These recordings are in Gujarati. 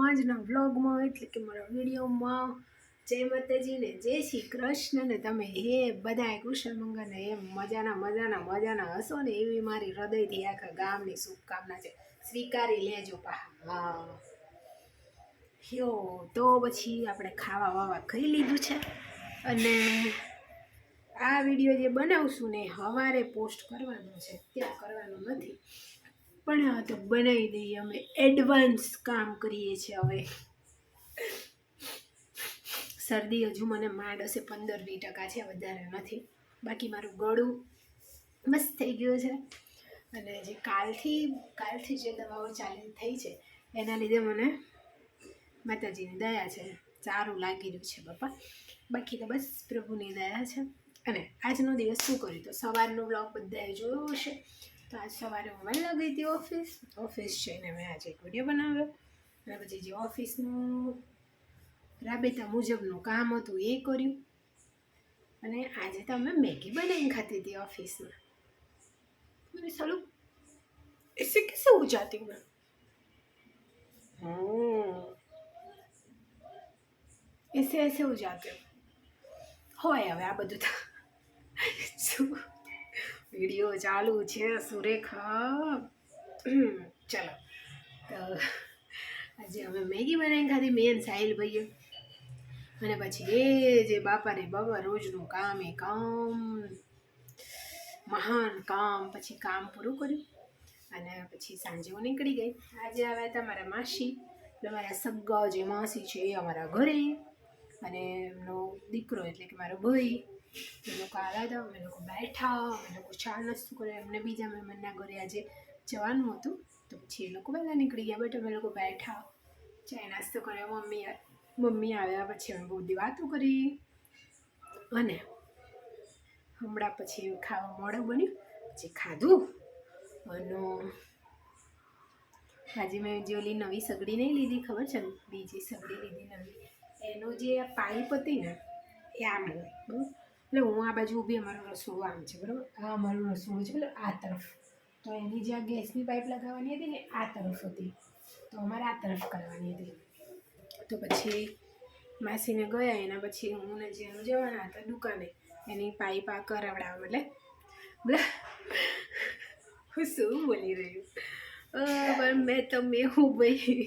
આજના વ્લોગમાં એટલે કે મારા વિડીયોમાં જય માતાજી ને જય શ્રી કૃષ્ણ ને તમે હે બધાય કુશળ મંગળ ને એમ મજાના હશો ને એવી મારી હૃદયથી આખા ગામની શુભકામના છે. સ્વીકારી લેજો પા. હા યો તો પછી આપણે ખાવા વાવા ખાઈ લીધું છે અને આ વિડીયો જે બનાવશું ને સવારે પોસ્ટ કરવાનો છે, ત્યાં કરવાનો નથી પણ આ તો બનાવી દઈએ. અમે એડવાન્સ કામ કરીએ છીએ. હવે શરદી હજુ મને માંડ હશે 15-20% છે, વધારે નથી. બાકી મારું ગળું મસ્ત થઈ ગયું છે અને જે કાલથી જે દવાઓ ચાલુ થઈ છે એના લીધે મને માતાજીની દયા છે, સારું લાગી રહ્યું છે બાપા. બાકી તો બસ પ્રભુની દયા છે. અને આજનો દિવસ શું કર્યું તો સવારનો બ્લોગ બધાએ જોયો હશે. તો આજ સવારે હું વહેલા ગઈ હતી ઓફિસ જઈને મેં આજે એક વિડીયો બનાવ્યો અને પછી જે ઓફિસનું રાબેતા મુજબનું કામ હતું એ કર્યું. અને આજે તો અમે મેગી બનાવીને ખાતી હતી ઓફિસમાં. मैंने सालों इससे कैसे हो जाती हूँ मैं. ऐसे ऐसे हो जाते હોય. હવે આ બધું તો શું વિડીયો ચાલુ છે સુરેખા. ચલો તો આજે અમે મેગી બનાવીને ખાધી મેન સાહિલ ભાઈએ. અને પછી એ જે બાપા રે બાબા રોજનું કામ એ કામ મહાન કામ. પછી કામ પૂરું કર્યું અને પછી સાંજે હું નીકળી ગઈ. આજે આવ્યા હતા મારા માસી, મારા સગા જે માસી છે એ અમારા ઘરે અને એમનો દીકરો એટલે કે મારો ભાઈ. એ લોકો આવ્યા હતા. અમે લોકો બેઠા, અમે લોકો ચા નાસ્તો કર્યો. એમને બીજા મહેમાનના ઘરે આજે જવાનું હતું તો પછી એ લોકો વહેલા નીકળી ગયા. બટ અમે લોકો બેઠા, ચા નાસ્તો કર્યો. મમ્મી આવ્યા પછી અમે બહુ બધી વાતો કરી અને હમણાં પછી ખાવા મોડું બન્યું. પછી ખાધું અને આજે મેં જે ઓલી નવી સગડી નહીં લીધી, ખબર છે ને, બીજી સગડી લીધી નવી. એનો જે આ પાઇપ હતી ને એ આમ હોય બરાબર. એટલે હું આ બાજુ ઊભી, અમારું રસોડું આમ છે બરાબર. આ અમારું રસોડું છે એટલે આ તરફ. તો એની જે આ ગેસની પાઇપ લગાવવાની હતી ને આ તરફ હતી, તો અમારે આ તરફ કરવાની હતી. તો પછી માસીને ગયા એના પછી હું ને જેનું જવાના હતા દુકાને, એની પાઇપ આ કરાવડાવવા એટલે હું શું બોલી રહ્યું. પણ મેં હું ભાઈ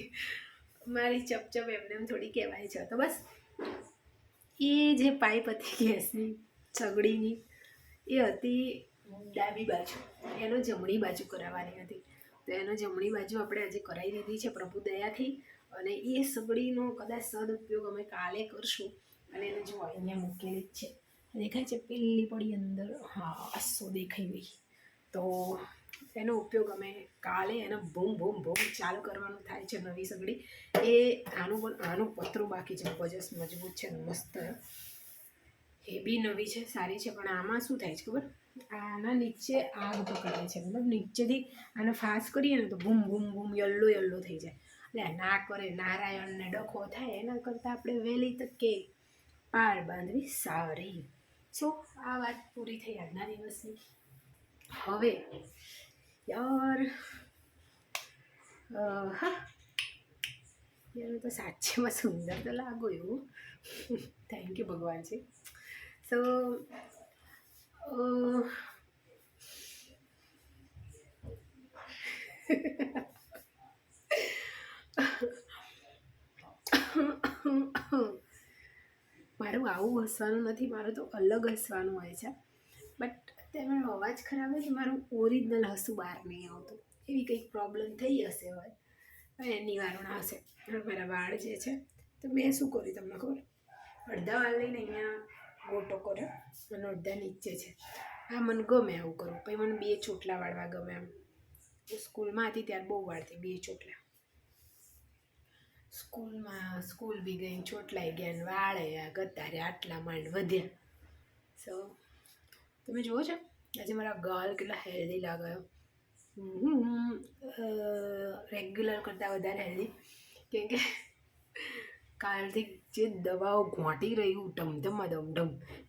મારી ચપચપ એમને થોડી કહેવાય છે. તો બસ એ જે પાઇપ હતી ગેસની સગડીની એ હતી ડાબી બાજુ, એનો જમણી બાજુ કરાવવાની હતી. તો એનો જમણી બાજુ આપણે આજે કરાવી દીધી છે પ્રભુ દયાથી. અને એ સગડીનો કદાચ સદઉપયોગ અમે કાલે કરશું. અને એને જો અહીંયા મૂકેલી જ છે, દેખાય છે પેલી પડી અંદર. હા શું દેખાઈ ગઈ. તો એનો ઉપયોગ અમે કાલે એને બૂમ ચાલુ કરવાનું થાય છે. નવી સગડી એ આનું પતરું બાકી છે, બજસ મજબૂત છે, મસ્ત. એ બી નવી છે, સારી છે. પણ આમાં શું થાય છે ખબર, આના નીચે આગ પકડે છે. મતલબ નીચેથી આને ફાસ કરીએ ને તો બૂમ યલ્લો થઈ જાય. એટલે ના કરે નારાયણને ડખો થાય એના કરતાં આપણે વહેલી તકે પાર બાંધવી સારી. સો આ વાત પૂરી થઈ આજના દિવસની. હવે યાર હા યાર તો સાચેમાં સુંદર તો લાગો એવું. Thank you Bhagwanji. સો મારું આવું હસવાનું નથી, મારું તો અલગ હસવાનું હોય છે. બટ અત્યારે મારો અવાજ ખરાબ હોય તો મારું ઓરિજિનલ હસવું બહાર નહીં આવતું. એવી કંઈક પ્રોબ્લેમ થઈ હશે હવે, એ નિવારણ આવશે. મારા વાળ જે છે તો મેં શું કર્યું તમને ખબર, અડધા વાળ લઈને અહીંયા ગોટો કર્યો અને અડધા નીચે છે. હા મને ગમે આવું કરવું. પછી મને 2 ચોટલા વાળવા ગમે. એમ સ્કૂલમાં હતી ત્યારે બહુ વાળતી 2 ચોટલા. સ્કૂલ બી ગઈ, ચોટલાઈ ગયા ને વાળે ગતારે આટલા માંડ વધ્યા. સો તમે જુઓ છો આજે મારા ગાલ કેટલા હેલ્ધી લાગ્યો. રેગ્યુલર કરતાં વધારે હેલ્ધી. કેમ કે કાલથી જે દવાઓ ઘોંટી રહ્યું ધમધમ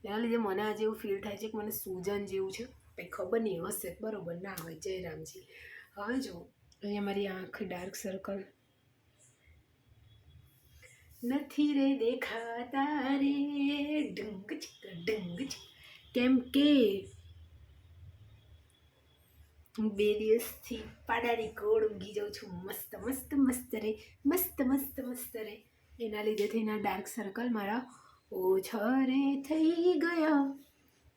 એના લીધે મને આજે એવું ફીલ થાય છે કે મને સૂજન જેવું છે. કંઈ ખબર નહીં, હશે બરાબર, ના હોય જય રામજી. હવે જો અહીંયા મારી આંખ ડાર્ક સર્કલ નથી રે દેખાતા રે ડંગ ચીક ડંગ ચીક. કેમ કે હું 2 દિવસથી પાડાની ગોળ ઊંઘી જાઉં છું. મસ્ત મસ્ત મસ્ત રે, મસ્ત મસ્ત મસ્ત રે. એના લીધે થઈને ડાર્ક સર્કલ મારા ઓછા રે થઈ ગયા.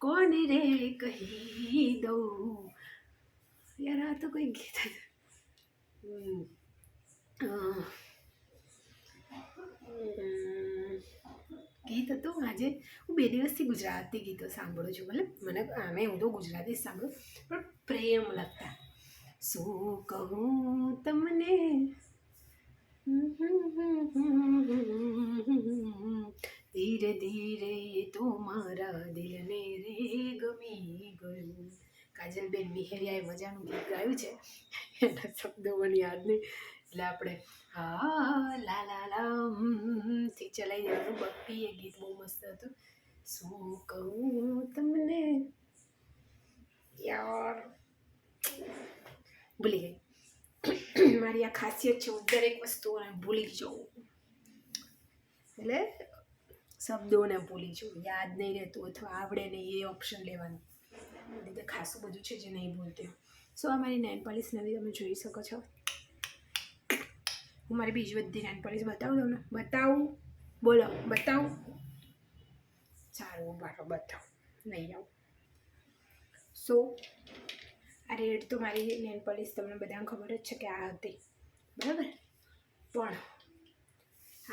કોને રે કહી દઉં. યાર આ તો કોઈ ગીત હતું. ગીત હતું આજે. હું 2 દિવસથી ગુજરાતી ગીતો સાંભળું છું. મતલબ મને આમે હું તો ગુજરાતી જ સાંભળું, પણ પ્રેમ લગતા. શું કહું તમને, ધીરે ધીરે તો મારા દિલને રે ગમી ગયું. કાજલબેન મિહેરિયાએ મજાનું ગીત ગાયું છે, એના શબ્દો મને યાદ નહીં, એટલે આપણે હા લા લા લા થી ચલાવી દેવાનું. બપ્પી એ ગીત બહુ મસ્ત હતું. શું કહું તમને યાર, ભૂલી ગઈ. મારી આ ખાસિયત છે, હું દરેક વસ્તુઓને ભૂલી જાઉં. એટલે શબ્દોને ભૂલી જાઉં, યાદ નહીં રહેતું અથવા આવડે નહીં એ ઓપ્શન લેવાનું. એટલે ખાસું બધું છે જે નહીં ભૂલતી. સો આ મારી નેલ પોલિશ નવી તમે જોઈ શકો છો. હું મારી બીજી બધી નેલ પોલિશ બતાવું તમને. બતાવું, બોલો બતાવું. સારું બારો બતાવું, નહીં આવું. સો આ રેડ તો મારી નેલ પોલિશ તમને બધાને ખબર જ છે કે આ હતી, બરાબર. પણ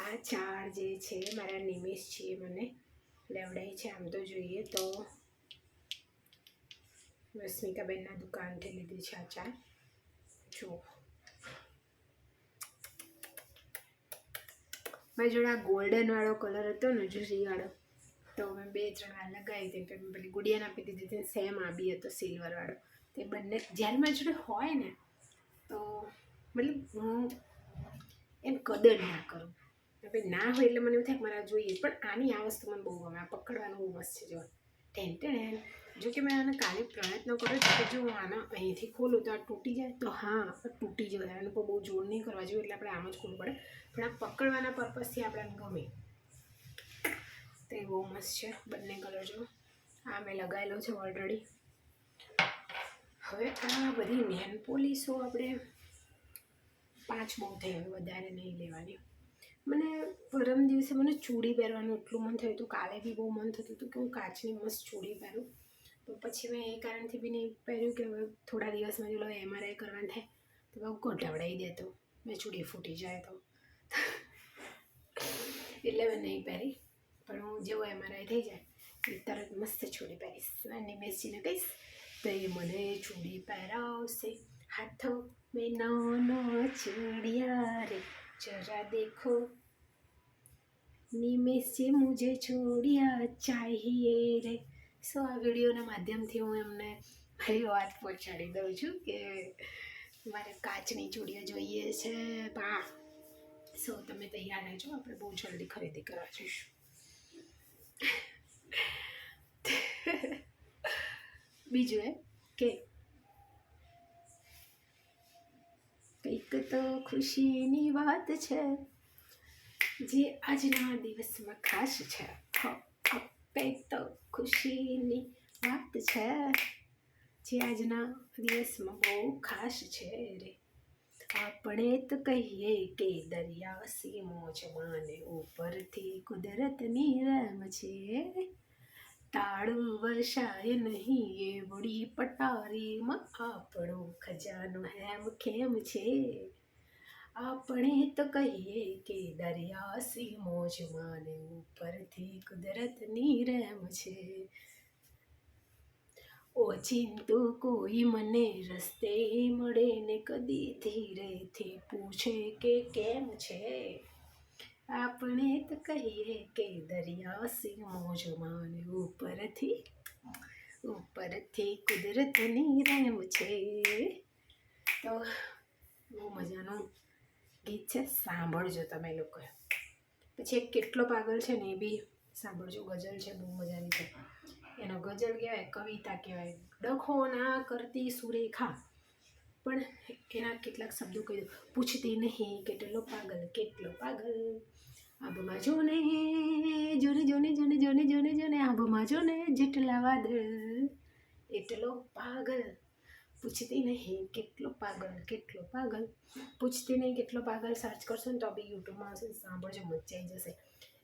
આ 4 જે છે મારા નિમેશ છે, મને લેવડાઈ છે. આમ તો જોઈએ તો રશ્મિકાબેનના દુકાનથી લીધી છે આ 4. જો મારી જોડે આ ગોલ્ડનવાળો કલર હતો ને, જરીવાળો, તો મેં 2-3 વાર લગાવી હતી. મેં પેલી ગુડિયાને આપી દીધી હતી. સેમ આ બી હતો સિલ્વરવાળો. તે બંને જ્યારે મારી જોડે હોય ને તો મતલબ હું એમ કદર ના કરું. ભાઈ ના હોય એટલે મને એવું થાય કે મારે જોઈએ. પણ આની આ વસ્તુ મને બહુ ગમે. આ પકડવાનું બહુ મસ્ત છે. જો ટેન્ટેન. જો કે મેં આને કાલે પ્રયત્ન કર્યો છે કે જો હું આને અહીંથી ખોલું તો આ તૂટી જાય, તો હા તૂટી જાય. આને પર બહુ જોર નહીં કરવા જોઈએ, એટલે આપણે આમ જ ખોલવું પડે. પણ આ પકડવાના પર્પઝથી આપણને ગમે. તો એ બહુ મસ્ત છે. બંને કલર જો આ મેં લગાવેલો છે ઓલરેડી. હવે આ બધી નેલ પોલિશો આપણે 5 બહુ થઈ, હવે વધારે નહીં લેવાની. મને પરમ દિવસે મને ચૂડી પહેરવાનું એટલું મન થયું હતું. કાલે બી બહુ મન થતું હતું કે હું કાચની મસ્ત ચૂડી પહેરું. તો પછી મેં એ કારણથી બી નહીં પહેર્યું કે હવે થોડા દિવસમાં જો MRI કરવાનું થાય તો બહુ ગોઠવડાવી દેતો, મેં ચૂડી ફૂટી જાય તો. એટલે મેં નહીં પહેરી. પણ હું જેવો MRI થઈ જાય એ તરત મસ્ત ચૂડી પહેરીશ. અને મેસીને કહીશ તો એ મને ચૂડી પહેરાવશે. હાથો મેં નાના ચૂડિયા રે જરા દેખો, નિમેશ से मुझे छोड़िया चाहिए रे. સો આ વિડીયોના માધ્યમથી હું એમને મારી વાત પહોંચાડી દઉં છું કે મારે કાચની ચૂડીઓ જોઈએ છે બા. સો તમે તૈયાર રહેજો, આપણે બહુ જલ્દી ખરીદી કરવા જઈશું. બીજું એ કે કંઈક તો ખુશીની વાત છે જે આજના દિવસમાં ખાસ છે. કંઈક તો ખુશીની વાત છે જે આજના દિવસમાં બહુ ખાસ છે રે. આપણે તો કહીએ કે દરિયા સી મોજ માને, ઉપરથી કુદરતની રમ છે. તાળું વરસાય નહીં એ બડી પટારીમાં આપણો ખજાનો હેમ ખેમ છે. આપણે તો કહીએ કે દરિયા સી મોજ માને, ઉપરથી કુદરતની રહેમ છે. ઓચિંતો કોઈ મને રસ્તે મળે ને કદી ધીરેથી પૂછે કે કેમ છે. આપણે તો કહીએ કે દરિયા સી મોજ માને, ઉપરથી કુદરતની રહેમ છે. તો બહુ મજાનું ગીત છે, સાંભળજો તમે લોકો. પછી એક કેટલો પાગલ છે ને એ બી સાંભળજો. ગઝલ છે બહુ મજાની છે. એનો ગઝલ કહેવાય, કવિતા કહેવાય. ડખો ના કરતી સુરેખા, પણ એના કેટલાક શબ્દો કહી દો. પૂછતી નહીં કેટલો પાગલ, આબમાં જોને જોને જોને જોને જોને જોને જોને આબમાં જોને જેટલા વાદળ એટલો પાગલ પૂછતી નહીં કેટલો પાગલ પૂછતી નહીં કેટલો પાગલ સર્ચ કરશો ને તો બી યુટ્યુબમાં આવશે સાંભળજો મજા આવી જશે.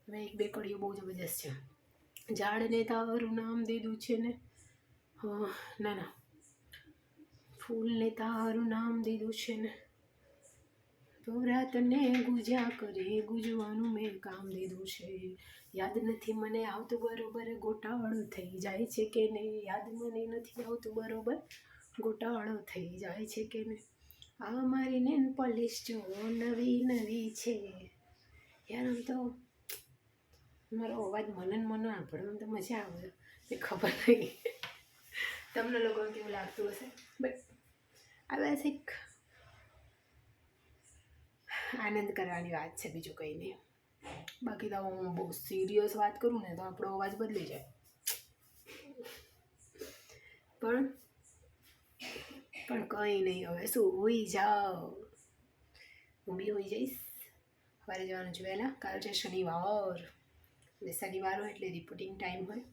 હવે એક બે કડીઓ બહુ જબરજસ્ત છે. ઝાડને તારું નામ દીધું છે ને ના ફૂલને તારું નામ દીધું છે ને તો રાતને ગુજા કરે ગુજવાનું મેં કામ દીધું છે. યાદ નથી મને આવતું બરોબર ગોટાળો થઈ જાય છે કે નહીં યાદ મને નથી આવતું બરોબર ગોટાળો થઈ જાય છે કે નહીં. આ મારી નેન પોલિશ જો નવી નવી છે યાર. આમ તો મારો અવાજ મને સાંભળવામાં તો મજા આવે એ ખબર નહીં તમને લોકોને કેવું લાગતું હશે બટ આ બસ એક આનંદ કરવાની વાત છે બીજું કંઈ નહીં. બાકી તો હું બહુ સિરિયસ વાત કરું ને તો આપણો અવાજ બદલી જાય. પણ કંઈ નહીં હવે શું હોઈ જાઓ હું બી હોઈ જઈશ. સવારે જવાનું છે વહેલા. કાલ છે શનિવાર એટલે શનિવાર હોય એટલે રિપોર્ટિંગ ટાઈમ હોય.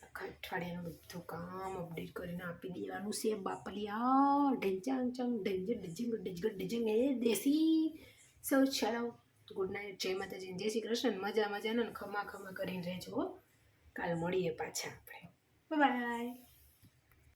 આખા અઠવાડિયાનું બધું કામ અપડેટ કરીને આપી દેવાનું છે બાપલિયા. ઢંચાંગ ચંગ ઢંજર ઢજંગ ઢજગર ઢજંગ એ દેશી. સો ચાલો ગુડ નાઇટ, જય માતાજી, જય શ્રી કૃષ્ણ. મજાના ખમા કરીને રહેજો. કાલ મળીએ પાછા આપણે. બાય.